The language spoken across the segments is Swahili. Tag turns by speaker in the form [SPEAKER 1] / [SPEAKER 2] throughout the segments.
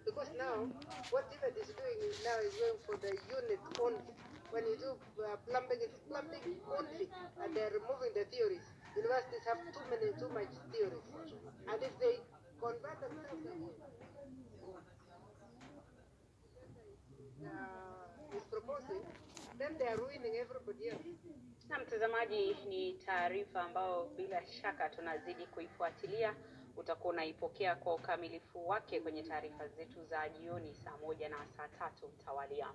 [SPEAKER 1] because now what DFED is doing now is going for the unit only. When you do plumbing, it's plumbing only, and they're removing the theories. Universities have too much theories, and if they convert themselves is proposing, then they are ruining everybody else.
[SPEAKER 2] Na mtazamaji, ni taarifa ambao bila shaka tunazidi kuifuatilia. Utakuwa unaipokea kwa ukamilifu wake kwenye taarifa zetu za jioni saa 1 na saa 3 mtawalia.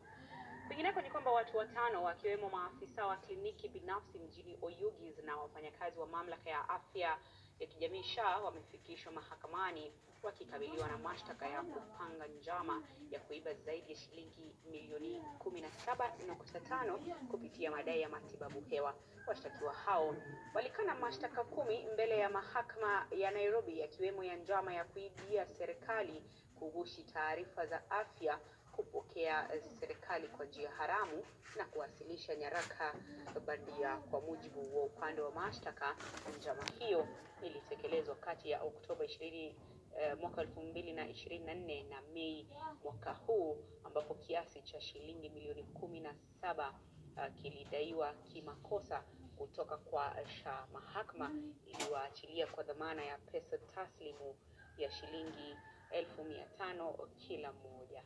[SPEAKER 2] Kwingineko ni kwamba watu 5 wakiwemo maafisa wa kliniki binafsi mjini Oyugis na wafanyakazi wa mamlaka ya afya ya kijamii SHA wamefikishwa mahakamani wakikabiliwa na mashtaka ya kupanga njama ya kuiba zaidi ya shilingi milioni 17.5 kupitia madai ya matibabu hewa. Washtakiwa hao walikana mashtaka 10 mbele ya mahakama ya Nairobi, yakiwemo ya njama ya kuibia serikali, kughushi taarifa za afya, kupokea serikali kwa njia haramu na kuwasilisha nyaraka bandia. Kwa mujibu wa upande wa mashtaka, njama hiyo ilitekelezwa kati ya Oktoba 20 mwaka 2024 na Mei mwaka huu, ambapo kiasi cha shilingi milioni 17 kilidaiwa kimakosa kutoka kwa SHA. Mahakama iliwaachilia kwa dhamana ya pesa taslimu ya shilingi 1500 kila mmoja.